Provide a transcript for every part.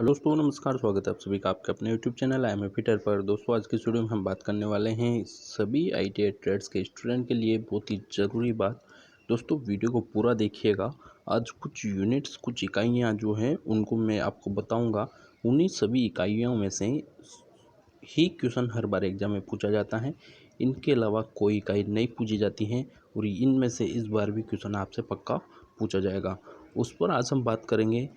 Hello दोस्तों, नमस्कार। स्वागत है आप सभी का आपके अपने YouTube channel I am Peter पर। दोस्तों, आज की वीडियो में हम बात करने वाले हैं सभी आईटीआई ट्रेड्स के स्टूडेंट के लिए बहुत ही ज़रूरी बात। दोस्तों, वीडियो को पूरा देखिएगा। आज कुछ यूनिट्स, कुछ इकाइयाँ जो हैं उनको मैं आपको बताऊंगा। उन्हीं सभी इकाइयों में से ही क्वेश्चन हर बार एग्जाम में पूछा जाता है। इनके अलावा कोई इकाई नहीं पूछी जाती है और इनमें से इस बार भी क्वेश्चन आपसे पक्का पूछा जाएगा। उस पर आज हम बात करेंगे।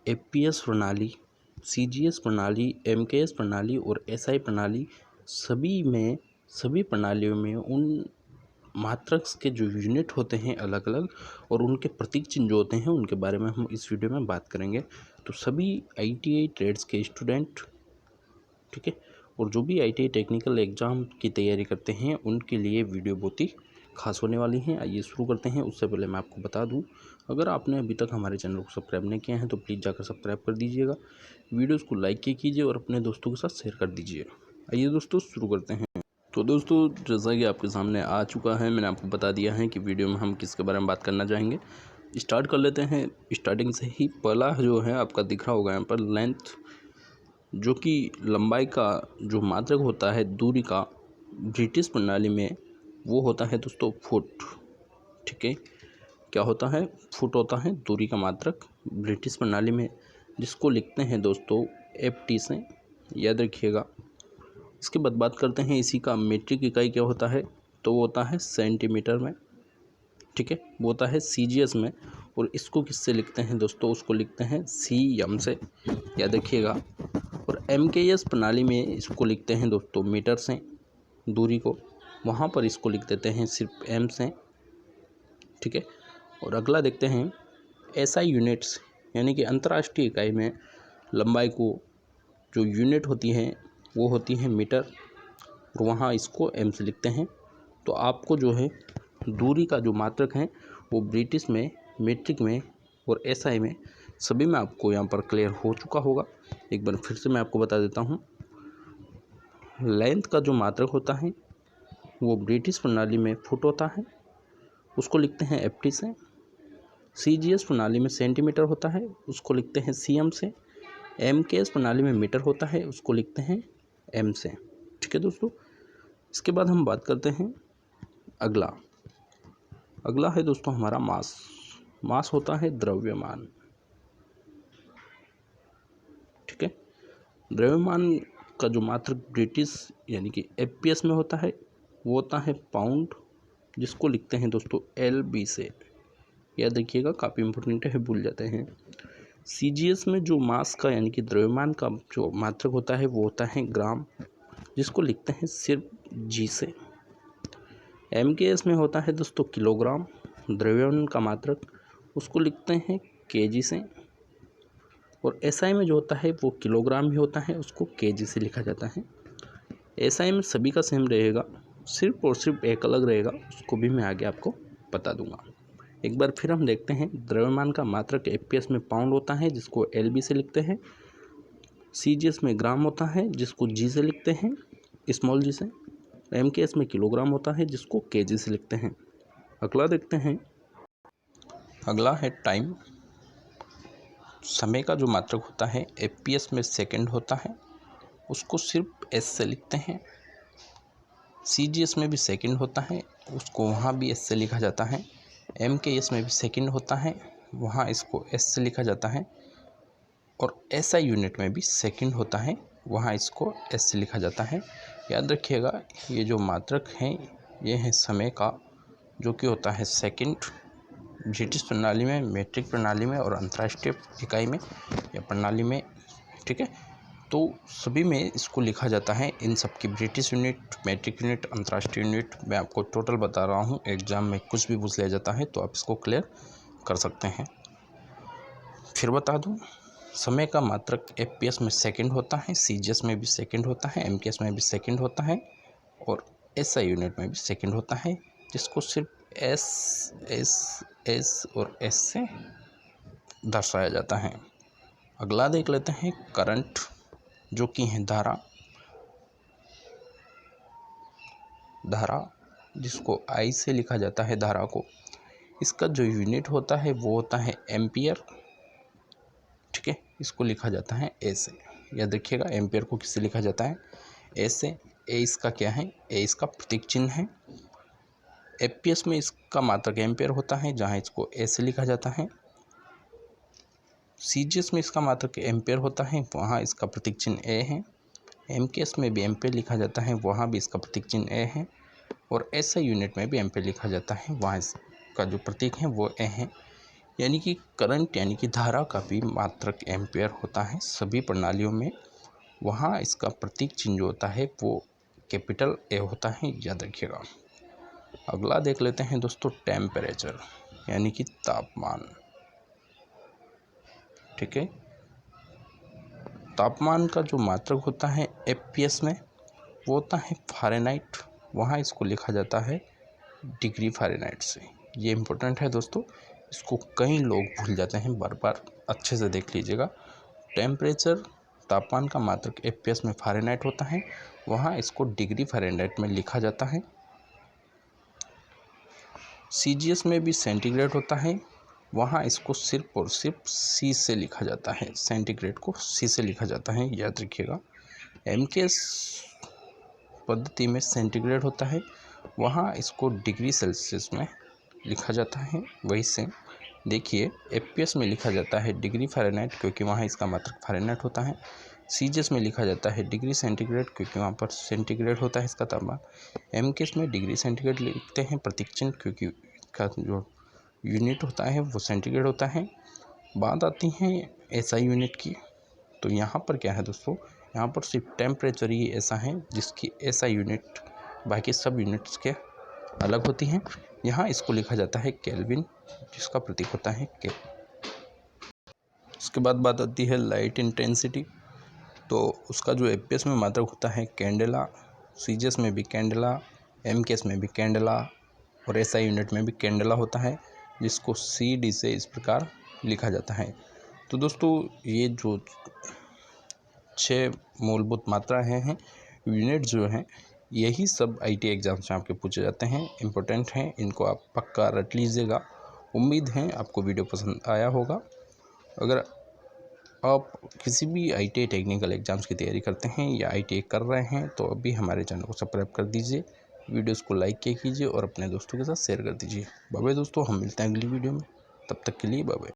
एपीएस प्रणाली, सीजीएस प्रणाली, एमकेएस प्रणाली और एसआई प्रणाली, सभी प्रणालियों में उन मात्रक के जो यूनिट होते हैं अलग अलग और उनके प्रतीक चिन्ह जो होते हैं उनके बारे में हम इस वीडियो में बात करेंगे। तो सभी आईटीआई ट्रेड्स के स्टूडेंट, ठीक है, और जो भी आईटीआई टेक्निकल एग्ज़ाम की तैयारी करते हैं उनके लिए वीडियो बहुत ही खास होने वाली हैं। आइए शुरू करते हैं। उससे पहले मैं आपको बता दूं, अगर आपने अभी तक हमारे चैनल को सब्सक्राइब नहीं किया है तो प्लीज़ जाकर सब्सक्राइब कर दीजिएगा। वीडियोस को लाइक कीजिए और अपने दोस्तों के साथ शेयर कर दीजिए। आइए दोस्तों शुरू करते हैं। तो दोस्तों, जैसा कि आपके सामने आ चुका है, मैंने आपको बता दिया है कि वीडियो में हम किसके बारे में बात करना चाहेंगे। स्टार्ट कर लेते हैं। स्टार्टिंग से ही पहला जो है आपका दिख रहा होगा यहाँ पर लेंथ, जो कि लंबाई का जो मात्रक होता है दूरी का, ब्रिटिश प्रणाली में वो होता है दोस्तों फुट। ठीक है, क्या होता है? फुट होता है दूरी का मात्रक ब्रिटिश प्रणाली में, जिसको लिखते हैं दोस्तों एफटी से, याद रखिएगा। इसके बाद बात करते हैं इसी का मीट्रिक इकाई क्या होता है, तो वो होता है सेंटीमीटर में। ठीक है, वो होता है सीजीएस में। और इसको किससे लिखते हैं दोस्तों? उसको लिखते हैं सीएम से, याद रखिएगा। और एमकेएस प्रणाली में इसको लिखते हैं दोस्तों मीटर से, दूरी को वहाँ पर इसको लिख देते हैं सिर्फ एम से। ठीक है, और अगला देखते हैं एसआई यूनिट्स, यानी कि अंतर्राष्ट्रीय इकाई में लंबाई को जो यूनिट होती है वो होती है मीटर, और वहाँ इसको एम से लिखते हैं। तो आपको जो है दूरी का जो मात्रक है वो ब्रिटिश में, मीट्रिक में और एसआई में, सभी में आपको यहाँ पर क्लियर हो चुका होगा। एक बार फिर से मैं आपको बता देता हूँ। लेंथ का जो मात्रक होता है वो ब्रिटिश प्रणाली में फुट होता है, उसको लिखते हैं एफटी से। सीजीएस प्रणाली में सेंटीमीटर होता है, उसको लिखते हैं सीएम से। एमकेएस प्रणाली में मीटर होता है, उसको लिखते हैं एम से। ठीक है दोस्तों, इसके बाद हम बात करते हैं अगला है दोस्तों हमारा मास होता है द्रव्यमान। ठीक है, द्रव्यमान का जो मात्रक ब्रिटिश यानी कि एफपीएस में होता है वो होता है पाउंड, जिसको लिखते हैं दोस्तों एलबी से, याद रखिएगा, काफ़ी इंपॉर्टेंट है, भूल जाते हैं। सीजीएस में जो मास का यानी कि द्रव्यमान का जो मात्रक होता है वो होता है ग्राम, जिसको लिखते हैं सिर्फ जी से। एमकेएस में होता है दोस्तों किलोग्राम, द्रव्यमान का मात्रक, उसको लिखते हैं केजी से। और एसआई में जो होता है वो किलोग्राम भी होता है, उसको केजी से लिखा जाता है। एसआई में सभी का सेम रहेगा, सिर्फ और सिर्फ एक अलग रहेगा, उसको भी मैं आगे आपको बता दूंगा। एक बार फिर हम देखते हैं। द्रव्यमान का मात्रक एफपीएस में पाउंड होता है, जिसको एलबी से लिखते हैं। सीजीएस में ग्राम होता है, जिसको जी से लिखते हैं, स्मॉल जी से। एमकेएस में किलोग्राम होता है, जिसको केजी से लिखते हैं। अगला देखते हैं। अगला है टाइम। समय का जो मात्रक होता है एफपीएस में सेकंड होता है, उसको सिर्फ एस से लिखते हैं। सीजीएस में भी सेकंड होता है, उसको वहाँ भी एस से लिखा जाता है। एमकेएस में भी सेकंड होता है, वहाँ इसको एस से लिखा जाता है। और एसआई यूनिट में भी सेकंड होता है, वहाँ इसको एस से लिखा जाता है। याद रखिएगा, ये जो मात्रक हैं ये है समय का, जो कि होता है सेकंड ब्रिटिश प्रणाली में, मीट्रिक प्रणाली में और अंतर्राष्ट्रीय इकाई में या प्रणाली में। ठीक है, तो सभी में इसको लिखा जाता है। इन सब की ब्रिटिश यूनिट, मीट्रिक यूनिट, अंतर्राष्ट्रीय यूनिट मैं आपको टोटल बता रहा हूँ। एग्जाम में कुछ भी पूछ लिया जाता है तो आप इसको क्लियर कर सकते हैं। फिर बता दूँ, समय का मात्रक एफपीएस में सेकंड होता है, सीजीएस में भी सेकंड होता है, एमकेएस में भी सेकंड होता है और एसआई यूनिट में भी सेकंड होता है, जिसको सिर्फ एस और एस से दर्शाया जाता है। अगला देख लेते हैं करंट, जो कि है धारा, जिसको आई से लिखा जाता है धारा को। इसका जो यूनिट होता है वो होता है एम्पियर। ठीक है, इसको लिखा जाता है ए से। याद रखिएगा, एम्पेयर को किससे लिखा जाता है? ए से। ए इसका क्या है? ए इसका प्रतीक चिन्ह है। एफपीएस में इसका मात्रक एम्पेयर होता है, जहाँ इसको ए से लिखा जाता है। सीजीएस में इसका मात्रक एम्पेयर होता है, वहाँ इसका प्रतीक चिन्ह ए है। एमकेएस में भी एम्पेयर लिखा जाता है, वहाँ भी इसका प्रतीक चिन्ह ए है। और एसआई यूनिट में भी एम्पेयर लिखा जाता है, वहाँ इसका जो प्रतीक है वो ए है। यानी कि करंट यानी कि धारा का भी मात्रक एम्पेयर होता है सभी प्रणालियों में। वहाँ इसका प्रतीक चिन्ह जो होता है वो कैपिटल ए होता है, याद रखिएगा। अगला देख लेते हैं दोस्तों, टेम्परेचर यानी कि तापमान। ठीक है, तापमान का जो मात्रक होता है एफपीएस में वो होता है फ़ारेनहाइट, वहाँ इसको लिखा जाता है डिग्री फ़ारेनहाइट से। ये इम्पोर्टेंट है दोस्तों, इसको कई लोग भूल जाते हैं, बार बार अच्छे से देख लीजिएगा। टेम्परेचर तापमान का मात्रक एफपीएस में फ़ारेनहाइट होता है, वहाँ इसको डिग्री फ़ारेनहाइट में लिखा जाता है। सीजीएस में भी सेंटीग्रेड होता है, वहाँ इसको सिर्फ और सिर्फ सी से लिखा जाता है, सेंटीग्रेड को सी से लिखा जाता है, याद रखिएगा। एमकेएस पद्धति में सेंटीग्रेड होता है, वहाँ इसको डिग्री सेल्सियस में लिखा जाता है। वही से देखिए, एफपीएस में लिखा जाता है डिग्री फ़ारेनहाइट, क्योंकि वहाँ इसका मात्रक फ़ारेनहाइट होता है। सीजीएस में लिखा जाता है डिग्री सेंटीग्रेड, क्योंकि वहाँ पर सेंटीग्रेड होता है इसका तापमान। एमकेएस में डिग्री सेंटीग्रेड लिखते हैं प्रतीक चिन्ह, क्योंकि इसका जो यूनिट होता है वो सेंटीग्रेड होता है। बात आती है एसआई यूनिट की, तो यहाँ पर क्या है दोस्तों, यहाँ पर सिर्फ टेम्परेचर ही ऐसा है जिसकी एसआई यूनिट बाकी सब यूनिट्स के अलग होती हैं। यहाँ इसको लिखा जाता है केल्विन, जिसका प्रतीक होता है के। उसके बाद बात आती है लाइट इंटेंसिटी, तो उसका जो एफपीएस में मात्रक होता है कैंडेला, सीजीएस में भी कैंडेला, एमकेएस में भी कैंडेला और एसआई यूनिट में भी कैंडेला होता है, जिसको सी से इस प्रकार लिखा जाता है। तो दोस्तों, ये जो 6 मूलभूत मात्राएं हैं, यूनिट जो हैं, यही सब आईटी एग्जाम्स में आपके पूछे जाते हैं, इम्पोर्टेंट हैं, इनको आप पक्का रट लीजिएगा। उम्मीद है आपको वीडियो पसंद आया होगा। अगर आप किसी भी आईटीआई टेक्निकल एग्जाम्स की तैयारी करते हैं या आईटीआई कर रहे हैं, तो अभी हमारे चैनल को सब्सक्राइब कर दीजिए, वीडियोस को लाइक कीजिए और अपने दोस्तों के साथ शेयर कर दीजिए। बाय बाय दोस्तों, हम मिलते हैं अगली वीडियो में, तब तक के लिए बाय बाय।